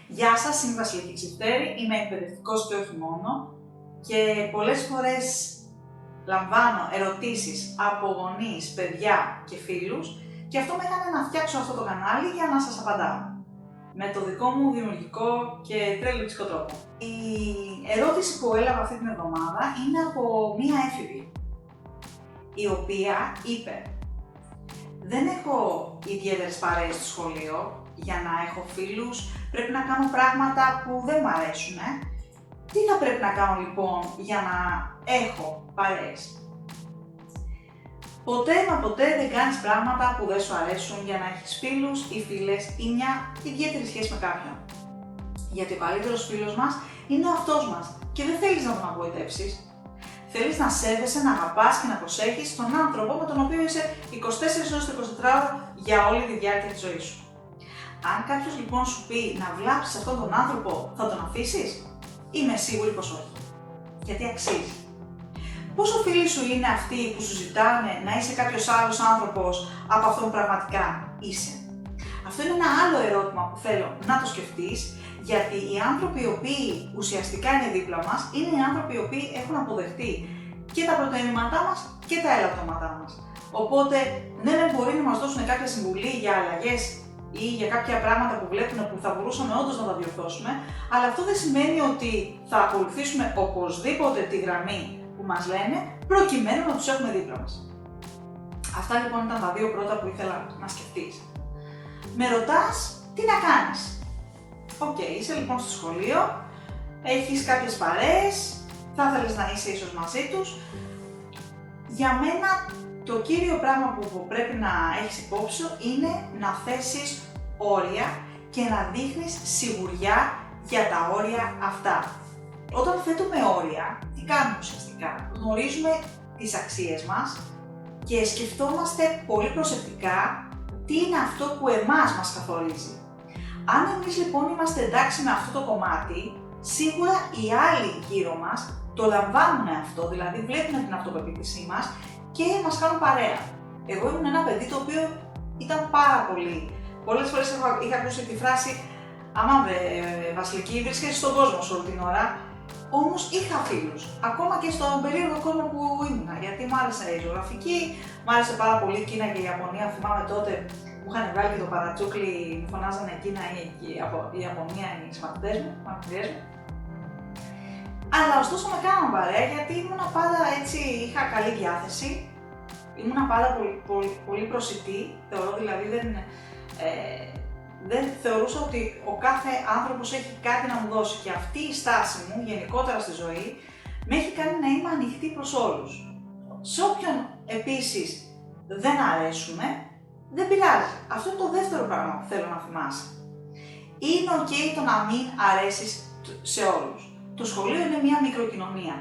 Γεια σας, είμαι η Βασιλική Ξυφτέρη, είμαι εκπαιδευτικός και όχι μόνο και πολλές φορές λαμβάνω ερωτήσεις από γονείς, παιδιά και φίλους και αυτό με έκανε να φτιάξω αυτό το κανάλι για να σας απαντάω με το δικό μου δημιουργικό και τρελιτσικό τρόπο. Η ερώτηση που έλαβα αυτή την εβδομάδα είναι από μία έφηβη, η οποία είπε: δεν έχω ιδιαίτερες παρέες στο σχολείο για να έχω φίλους, πρέπει να κάνω πράγματα που δεν μου αρέσουν. Τι θα πρέπει να κάνω λοιπόν για να έχω παρέες? Ποτέ μα ποτέ δεν κάνεις πράγματα που δεν σου αρέσουν για να έχεις φίλους ή φίλες ή μια ιδιαίτερη σχέση με κάποιον. Γιατί ο καλύτερος φίλος μας είναι ο αυτός μας και δεν θέλεις να τον απογοητεύσεις. Θέλεις να σέβεσαι, να αγαπάς και να προσέχεις τον άνθρωπο με τον οποίο είσαι 24 ώρες το 24ωρο για όλη τη διάρκεια της ζωής σου. Αν κάποιος λοιπόν σου πει να βλάψεις αυτόν τον άνθρωπο, θα τον αφήσεις? Είμαι σίγουρη πως όχι. Γιατί αξίζει. Πόσο φίλοι σου είναι αυτοί που σου ζητάνε να είσαι κάποιος άλλος άνθρωπος από αυτόν που πραγματικά είσαι? Αυτό είναι ένα άλλο ερώτημα που θέλω να το σκεφτείς, γιατί οι άνθρωποι οι οποίοι ουσιαστικά είναι δίπλα μας είναι οι άνθρωποι οι οποίοι έχουν αποδεχτεί και τα πρωτοενήματά μας και τα ελαττώματά μας. Οπότε, ναι, δεν μπορεί να μας δώσουν κάποια συμβουλή για αλλαγές ή για κάποια πράγματα που βλέπουν που θα μπορούσαμε όντως να τα διορθώσουμε, αλλά αυτό δεν σημαίνει ότι θα ακολουθήσουμε οπωσδήποτε τη γραμμή που μας λένε, προκειμένου να τους έχουμε δίπλα μας. Αυτά λοιπόν ήταν τα δύο πρώτα που ήθελα να σκεφτείς. Με ρωτάς τι να κάνεις. Είσαι λοιπόν στο σχολείο, έχεις κάποιες παρέες, θα ήθελες να είσαι ίσως μαζί τους. Για μένα το κύριο πράγμα που πρέπει να έχεις υπόψη είναι να θέσεις όρια και να δείχνεις σιγουριά για τα όρια αυτά. Όταν θέτουμε όρια, τι κάνουμε ουσιαστικά? Γνωρίζουμε τις αξίες μας και σκεφτόμαστε πολύ προσεκτικά τι είναι αυτό που εμάς μας καθορίζει. Αν εμείς λοιπόν είμαστε εντάξει με αυτό το κομμάτι, σίγουρα οι άλλοι γύρω μας το λαμβάνουν αυτό, δηλαδή βλέπουν την αυτοπεποίθησή μας και μας κάνουν παρέα. Εγώ ήμουν ένα παιδί το οποίο ήταν πάρα πολύ. Πολλές φορές είχα ακούσει τη φράση «Αμά Βασιλική, βρίσκεσαι στον κόσμο σου όλη την ώρα». Όμως είχα φίλους, ακόμα και στον περίεργο κόσμο που ήμουνα, γιατί μου άρεσε η ζωγραφική, μου άρεσε πάρα πολύ η Κίνα και η Ιαπωνία. Θυμάμαι τότε που είχαν βγάλει και το παρατσούκλι, μου φωνάζανε Κίνα ή η Ιαπωνία, οι συμμαθητές μου. Αλλά ωστόσο με κάναν παρέα, γιατί ήμουνα πάντα έτσι, είχα καλή διάθεση, ήμουνα πάντα πολύ προσιτή, θεωρώ δηλαδή δεν θεωρούσα ότι ο κάθε άνθρωπος έχει κάτι να μου δώσει και αυτή η στάση μου γενικότερα στη ζωή με έχει κάνει να είμαι ανοιχτή προς όλους. Σε όποιον επίσης δεν αρέσουμε, δεν πειράζει. Αυτό είναι το δεύτερο πράγμα που θέλω να θυμάσαι. Είναι ok το να μην αρέσεις σε όλους. Το σχολείο είναι μια μικροκοινωνία.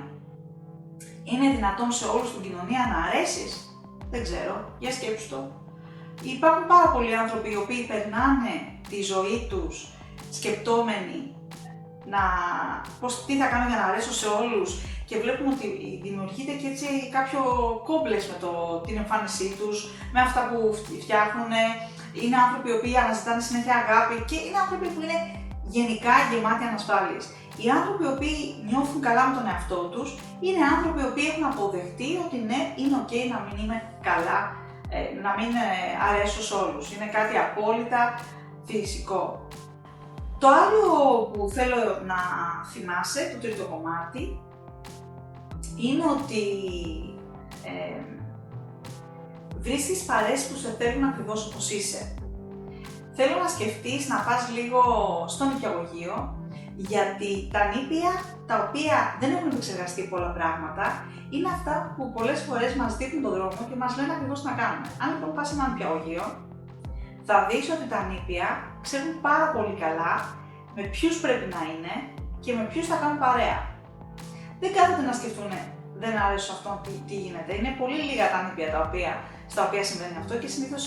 Είναι δυνατόν σε όλους την κοινωνία να αρέσεις? Δεν ξέρω, για σκέψου το. Υπάρχουν πάρα πολλοί άνθρωποι οι οποίοι περνάνε τη ζωή τους σκεπτόμενοι τι θα κάνω για να αρέσω σε όλους και βλέπουν ότι δημιουργείται και έτσι κάποιο κόμπλεξ με την εμφάνισή τους, με αυτά που φτιάχνουν. Είναι άνθρωποι οι οποίοι αναζητάνε συνέχεια αγάπη και είναι άνθρωποι που είναι γενικά γεμάτοι ανασφάλειες. Οι άνθρωποι οι οποίοι νιώθουν καλά με τον εαυτό τους είναι άνθρωποι οι οποίοι έχουν αποδεχτεί ότι ναι, είναι ok να μην είμαι καλά, να μην αρέσω σε όλους. Είναι κάτι απόλυτα φυσικό. Το άλλο που θέλω να θυμάσαι, το τρίτο κομμάτι, είναι ότι βρίσκεις παρέες που σε θέλουν ακριβώς όπως είσαι. Θέλω να σκεφτείς να πας λίγο στο νηπιαγωγείο, γιατί τα νήπια τα οποία δεν έχουν επεξεργαστεί πολλά πράγματα είναι αυτά που πολλές φορές μας δείχνουν τον δρόμο και μας λένε ακριβώς τι να κάνουμε. Αν λοιπόν πας σε ένα νηπιαγωγείο, θα δεις ότι τα νήπια ξέρουν πάρα πολύ καλά με ποιους πρέπει να είναι και με ποιους θα κάνουν παρέα. Δεν κάθονται να σκεφτούν δεν αρέσει αυτόν τι γίνεται. Είναι πολύ λίγα τα νήπια στα οποία συμβαίνει αυτό και συνήθως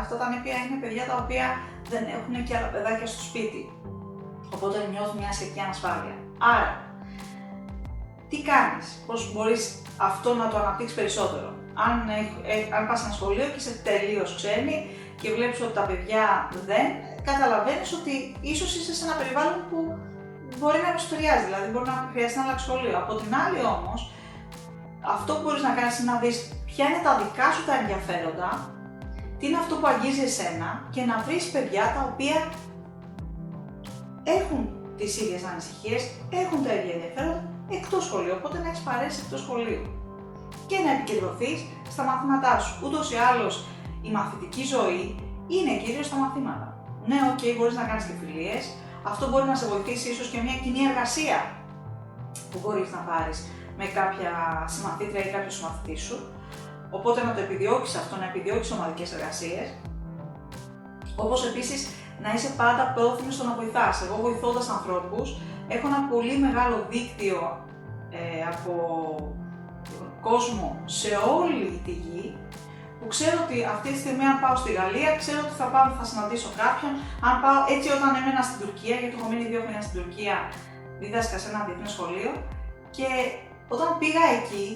αυτά τα νήπια είναι παιδιά τα οποία δεν έχουν και άλλα παιδάκια στο σπίτι. Οπότε νιώθουν μια σχετική ανασφάλεια. Άρα, τι κάνεις, πώς μπορείς αυτό να το αναπτύξεις περισσότερο? Αν πας σε ένα σχολείο και είσαι τελείως ξένη και βλέπεις ότι τα παιδιά δεν, καταλαβαίνεις ότι ίσως είσαι σε ένα περιβάλλον που μπορεί να επιστοριάζει, δηλαδή μπορεί να χρειάζεται να αλλάξει σχολείο. Από την άλλη όμως, αυτό που μπορείς να κάνεις είναι να δεις ποια είναι τα δικά σου τα ενδιαφέροντα, τι είναι αυτό που αγγίζει εσένα και να βρεις παιδιά τα οποία έχουν τις ίδιες ανησυχίες, έχουν τα ίδια ενδιαφέροντα εκτός σχολείου, οπότε να έχεις παρέες εκτός σχολείου και να επικεντρωθείς στα μαθήματά σου. Ούτως ή άλλως η μαθητική ζωή είναι κυρίως στα μαθήματα. Ναι, μπορείς να κάνεις και φιλίες, αυτό μπορεί να σε βοηθήσει ίσως και μια κοινή εργασία που μπορείς να πάρεις με κάποια συμμαθήτρια ή κάποιο συμμαθητή σου. Οπότε να το επιδιώξεις αυτό, να επιδιώξεις ομαδικές εργασίες. Όπως επίσης να είσαι πάντα πρόθυμος στο να βοηθάς. Εγώ βοηθώντας ανθρώπους, έχω ένα πολύ μεγάλο δίκτυο από κόσμο σε όλη τη γη, που ξέρω ότι αυτή τη στιγμή αν πάω στη Γαλλία, ξέρω ότι θα συναντήσω κάποιον. Αν πάω έτσι όταν έμενα στην Τουρκία, γιατί έχω μείνει 2 χρόνια στην Τουρκία, δίδασκα σε ένα διεθνές σχολείο, και όταν πήγα εκεί,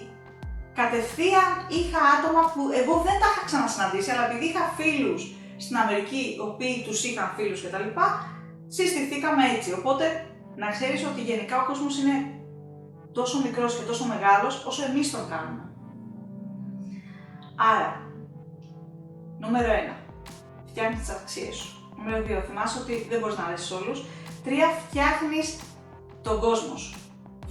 κατευθείαν είχα άτομα που εγώ δεν τα είχα ξανασυναντήσει, αλλά επειδή είχα φίλους στην Αμερική, οι οποίοι τους είχαν φίλους κτλ., συστηθήκαμε έτσι. Οπότε να ξέρεις ότι γενικά ο κόσμος είναι τόσο μικρός και τόσο μεγάλος όσο εμείς τον κάνουμε. Άρα, νούμερο 1. Φτιάχνεις τις αξίες σου. Νούμερο 2. Θυμάσαι ότι δεν μπορείς να αρέσεις όλους. 3. Φτιάχνεις τον κόσμο σου.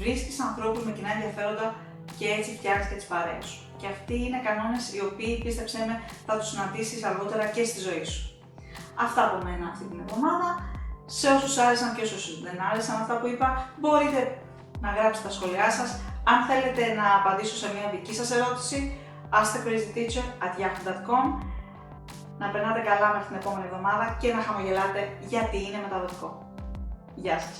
Βρίσκεις ανθρώπους με κοινά ενδιαφέροντα και έτσι φτιάχνεις και τις παρέες σου. Και αυτοί είναι κανόνες οι οποίοι, πίστεψέ με, θα τους συναντήσεις αργότερα και στη ζωή σου. Αυτά από μένα αυτή την εβδομάδα. Σε όσους άρεσαν και όσους δεν άρεσαν αυτά που είπα, μπορείτε να γράψετε τα σχόλιά σας. Αν θέλετε να απαντήσω σε μια δική σας ερώτηση, askthecrazyteacher@yahoo.com. Να περνάτε καλά μέχρι την επόμενη εβδομάδα και να χαμογελάτε, γιατί είναι μεταδοτικό. Γεια σας.